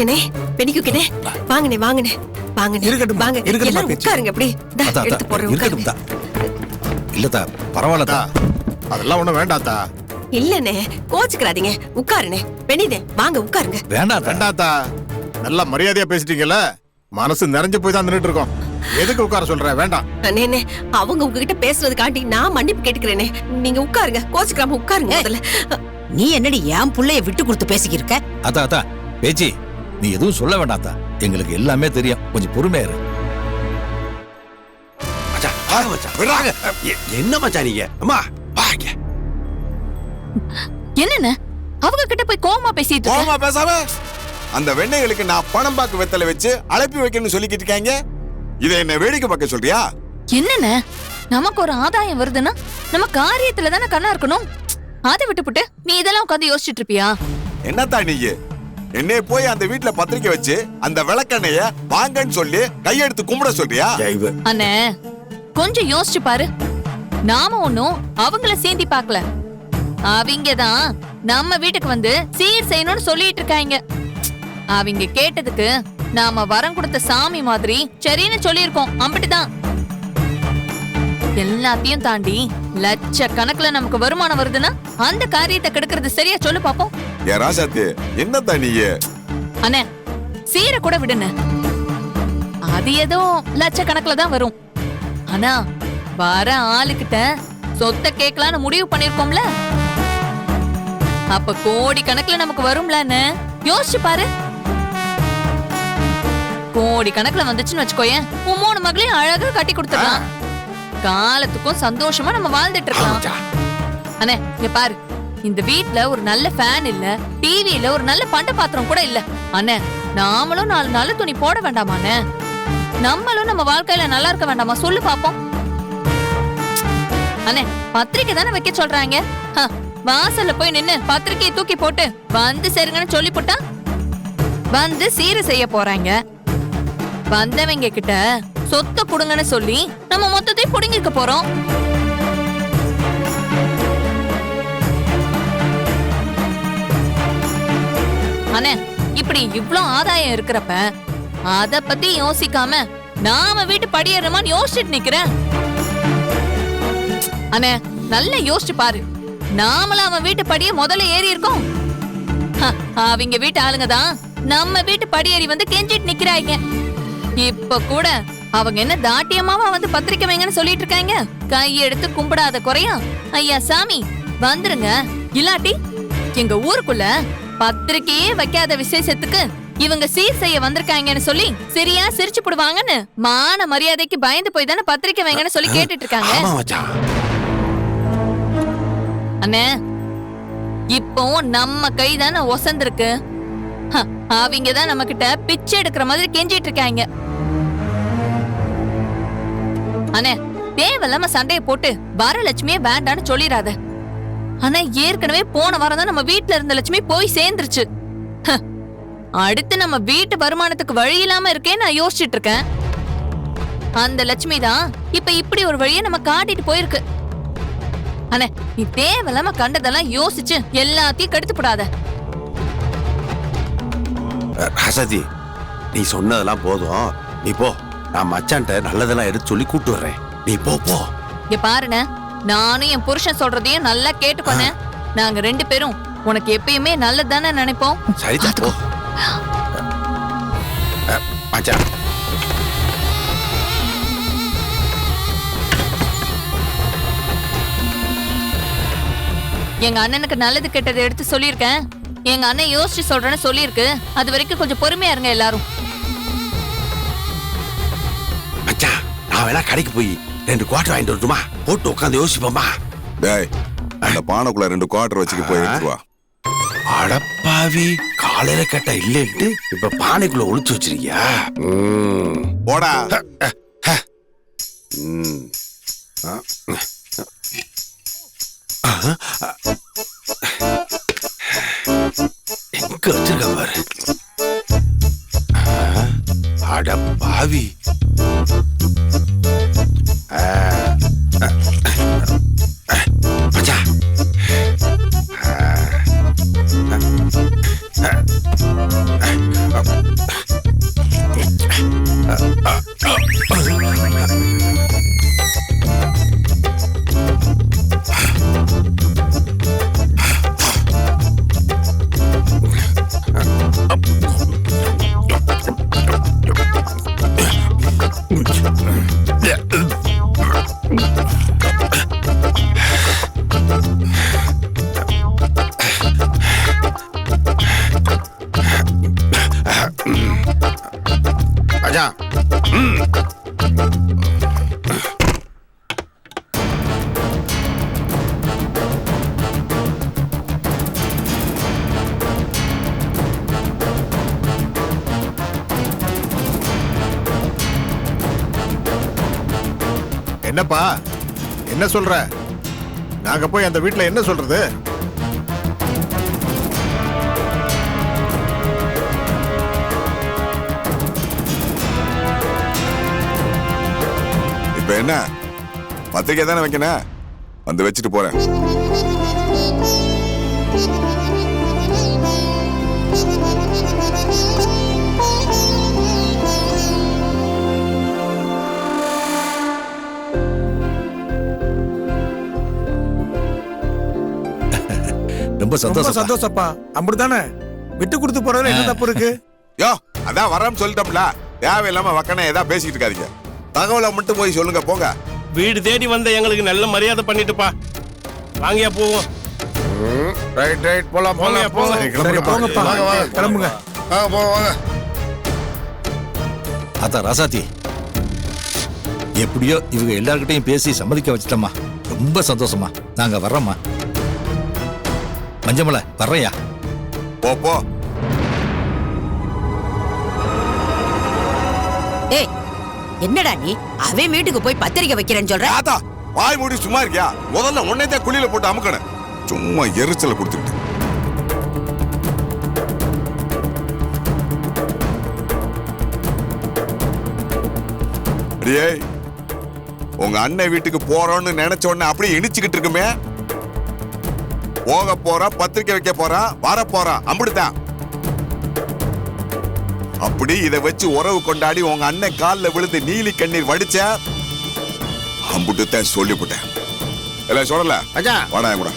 என்ன பெணிக்குனே வாங்கனே வாங்கனே வாங்கனே இருக்கட்டும் வாங்க இருக்கட்டும் உட்காருங்க அப்படி எடுத்து போறேன் இருக்கட்டும் இல்லதா பரவாயில்லதா அதெல்லாம் ஒண்ணும் வேண்டாத்தா இல்லனே கோச்சுக்கிறாதீங்க உட்காருனே பெணிதே வாங்க உட்காருங்க வேண்டாத்தா நல்லா மரியாதையா பேசிட்டீங்கல்ல மனசு நிறைஞ்சு போய் தான் நின்னுட்டு இருக்கோம் எதுக்கு உட்கார சொல்ற வேண்டாம் அண்ணே அவங்க உங்ககிட்ட பேசுறதுக்காண்டி நான் மன்னிப்பு கேட்டுக்கிறேனே நீங்க உட்காருங்க கோச்சுக்கிறாம உட்காருங்க முதல்ல நீ என்னடி என் புள்ளைய விட்டு கொடுத்து பேசிக்கிருக்க அத்தா பேச்சி நீ எதுவும் சொல்ல வேண்டாத்தா எங்களுக்கு எல்லாமே தெரியும் கொஞ்சம் பொறுமையா இரு என்ன மச்சான் நீங்க அம்மா வாங்க என்னென்ன அவங்க கிட்ட போய் கோவமா பேசிட்டு கோவமா பேசாம அந்த வெண்ணைகளுக்கு நான் பணம் பாக்கு வெத்தலை வச்சு அழைப்பி வைக்கணும்னு சொல்லிக்கிட்டு இருக்காங்க இதை என்ன வேடிக்கை பார்க்க சொல்றியா என்னென்ன நமக்கு ஒரு ஆதாயம் வருதுன்னா நம்ம காரியத்துல தானே கண்ணா இருக்கணும் அதை விட்டுப்புட்டு நீ இதெல்லாம் உட்காந்து யோசிச்சுட்டு இருப்பியா என்னத்தா நீங்க என்னைய போய் அந்த வீட்டுல பத்திரிக்கை வச்சு அந்த விளக்கெண்ணைய வாங்கன்னு சொல்லி கையெடுத்து கும்பிட சொல்றியா அண்ணே கொஞ்சம் யோசிச்சு பாரு நாம ஒன்னும் அவங்கள சேந்தி பாக்கல அவங்கதான் நம்ம வீட்டுக்கு வந்து சீர் செய்யணும்னு சொல்லிட்டு இருக்காங்க அவங்க கேட்டதுக்கு நாம வரம் கொடுத்த சாமி மாதிரி சரின்னு சொல்லியிருக்கோம் அம்பிட்டுதான் எல்லாத்தையும் தாண்டி லட்ச கணக்குல நமக்கு வருமானம் வருதுன்னா அந்த காரியத்தை கெடுக்கிறது சரியா சொல்லு பாப்போம் ராசாத்தி என்னத்தா நீங்க அண்ணே சீரை கூட விடுன அது ஏதோ லட்ச கணக்குல தான் வரும் ஆனா வர ஆளுகிட்ட சொத்தை கேட்கலான்னு முடிவு பண்ணிருக்கோம்ல அப்ப கோடி கணக்குல நமக்கு வரும்லன்னு யோசிச்சு பாரு கோடி கணக்குல வந்துச்சுன்னு வச்சுக்கோயேன் உன் 3 மகளையும் அழகா கட்டி கொடுத்துடலாம் காலத்துக்கும் சந்தோஷமா நம்ம வாழ்ந்துட்டு இருக்கலாம் அண்ணே இங்க பாரு இந்த வீட்ல ஒரு நல்ல ஃபேன் இல்ல டிவில ஒரு நல்ல பண்ட பாத்திரம் கூட இல்ல அண்ணே நாமளும் 4 நல்ல துணி போட வேண்டாமா அண்ணே நம்மளும் நம்ம வாழ்க்கையில நல்லா இருக்க வேண்டாமா சொல்லு பாப்போம் அண்ணே பத்திரிக்கை தானே வைக்க சொல்றாங்க வாசல்ல போய் நின்னு பத்திரிக்கையை தூக்கி போட்டு வந்து சேருங்கன்னு சொல்லி போட்டா வந்து சீரை செய்ய போறாங்க வந்தவங்க கிட்ட சொத்தை கொடுங்கன்னு சொல்லி நம்ம மொத்தத்தையும் புடுங்கிக்க போறோம் அண்ணே இப்படி இவ்ளோ ஆதாயம் இருக்கிறப்ப அத பத்தி யோசிக்காம நாம வீட்டு படியேறமான்னு யோசிச்சுட்டு நிக்கிறேன் அண்ணே நல்லா யோசிச்சு பாரு நாமளும் அவன் வீட்டு படிய முதல்ல ஏறி இருக்கோம் அவங்க வீட்டு ஆளுங்க தான் நம்ம வீட்டு படியேறி வந்து கெஞ்சிட்டு நிக்கிறாங்க இப்ப கூட அவங்க என்ன தாட்டியமாவா வந்து பத்திரிக்கை வைங்கன்னு சொல்லிட்டு இருக்காங்க கையெடுத்து கும்பிடாத குறையா ஐயா சாமி வந்துருங்க இல்லாட்டி எங்க ஊருக்குள்ள பத்திரிக்கையே வைக்காத விசேஷத்துக்கு இவங்க சீர் செய்ய வந்திருக்காங்கன்னு சொல்லி சரியா சிரிச்சு போடுவாங்கன்னு மான மரியாதைக்கு பயந்து போய் தானே பத்திரிக்கை வைங்கன்னு சொல்லி கேட்டுட்டு இருக்காங்க அண்ணே இப்போ நம்ம கை தானே ஒசந்திருக்கு அவங்கதான் நம்ம கிட்ட பிச்சை எடுக்கிற மாதிரி கெஞ்சிட்டு இருக்காங்க அண்ணே தேவையில்லாம சண்டைய போட்டு வரலட்சுமியே வேண்டான்னு சொல்லிடாத ஆனா ஏற்கனவே போன வாரம் தான் நம்ம வீட்டுல இருந்த லட்சுமி போய் சேர்ந்துருச்சு அடுத்து நம்ம வீட்டு வருமானத்துக்கு வழி இல்லாம இருக்கேன்னு நான் யோசிச்சுட்டு இருக்கேன் அந்த லட்சுமி தான் இப்ப இப்படி ஒரு வழியை நம்ம காட்டிட்டு போயிருக்கு அண்ணே நீ தேவையில்லாம கண்டதெல்லாம் யோசிச்சு எல்லாத்தையும் கெடுத்து போடாத ராசாதி நீ சொன்னதெல்லாம் போதும் நீ போ நான் மச்சான்ட்ட நல்லதெல்லாம் எடுத்து சொல்லி கூட்டு வர்றேன் நீ போ போ இங்க பாருண்ணே நானும் என் புருஷன் சொல்றதையும் நல்லா கேட்டுக்கோனே நாங்க 2 பேரும் உனக்கு எப்பயுமே நல்லதானே நினைப்போம் சரிதா போ மச்சான் எங்க அண்ணனுக்கு நல்லது கெட்டதை எடுத்து சொல்லியிருக்கேன் எங்க அண்ணன் யோசிச்சு சொல்றேன்னு சொல்லியிருக்கு அது வரைக்கும் கொஞ்சம் பொறுமையா இருங்க எல்லாரும் மச்சான் நான் வேணா கடைக்கு போய் 2 குவார்டர் வாங்கிட்டு வரட்டுமா போட்டு உட்காந்து யோசிப்போமா டேய் அந்த பானைக்குள்ள 2 குவார்டர் வச்சுட்டு போய் எடுத்துவா அடப்பாவி காலையில கேட்டா இல்லைன்ட்டு இப்ப பானைக்குள்ள ஒளிச்சு வச்சிருக்கியா போடா எங்க வச்சிருக்க பாரு அடப்பாவி மச்சான் மச்சான். என்னப்பா என்ன சொல்ற? நாங்க போய் அந்த வீட்ல என்ன சொல்றது? இப்ப என்ன பத்திரிக்கை தானே வைக்கணும், வந்து வச்சுட்டு போறேன். ரொம்ப சந்தோஷம். சந்தோஷப்பா. அப்படித்தானே விட்டு கொடுத்து போறதுல என்ன தப்பு இருக்கு? யோ அதான் வராம சொல்லிட்டோம்ல, தேவையில்லாம வக்கனே ஏதா பேசிக்கிட்டு இருக்காதீங்க. தகவலை மட்டும் போய் சொல்லுங்க போங்க. வீடு தேடி வந்த எங்களுக்கு நல்ல மரியாதை பண்ணிட்டுப்பா. வாங்கயா போவோம். ரைட் ரைட் போலாம் போங்க, போங்க. சரி, சரி, கிளம்புங்கப்பா. போங்கப்பா. வாங்க, வாங்க. கிளம்புங்க. வாங்க போங்க வாங்க. அதான் ராசாத்தி, எப்படியோ இவங்க எல்லார்கிட்டையும் பேசி சம்மதிக்க வச்சிட்டோமா. ரொம்ப சந்தோஷமா. நாங்க வர்றோம்மா. மஞ்சமலை வர்றையா? போ போ. ஏய் என்னடா நீ அவன் வீட்டுக்கு போய் பத்திரிக்கை வைக்கிறேன்னு சொல்ற? தாத்தா வாய் மூடி சும்மா இருக்கியா? முதல்ல உன்னைத்தான் குழியில போட்டு அமுக்கணும். சும்மா எரிச்சலை கொடுத்துட்டு. அடியே, உங்க அண்ணன் வீட்டுக்கு போறோம்னு நினைச்ச உடனே அப்படியே இடிச்சுக்கிட்டு இருக்குமே. போக போறா, பத்திரிக்கை வைக்க போறா, வர போறா, அம்பிடுதான். அப்படி இதை வச்சு உறவு கொண்டாடி உங்க அண்ணன் காலில் விழுந்து நீலி கண்ணீர் வடிச்ச அம்புட்டு தான் சொல்லிவிட்டேன். இல்ல சொல்லல மச்சான் வாடா கூட